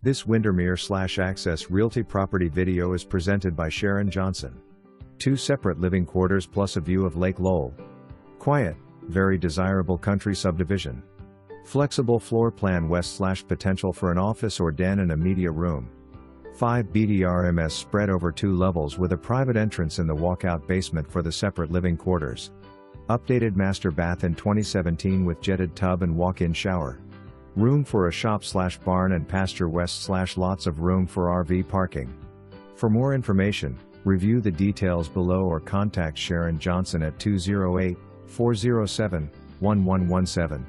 This Windermere/Access Realty property video is presented by Sharon Johnson. 2 separate living quarters plus a view of Lake Lowell. Quiet, very desirable country subdivision. Flexible floor plan west/potential for an office or den and a media room. 5 bdrms spread over 2 levels with a private entrance in the walkout basement for the separate living quarters. Updated master bath in 2017 with jetted tub and walk-in shower. Room for a shop/barn and pasture west/lots of room for RV parking. For more information, review the details below or contact Sharon Johnson at 208-407-1117.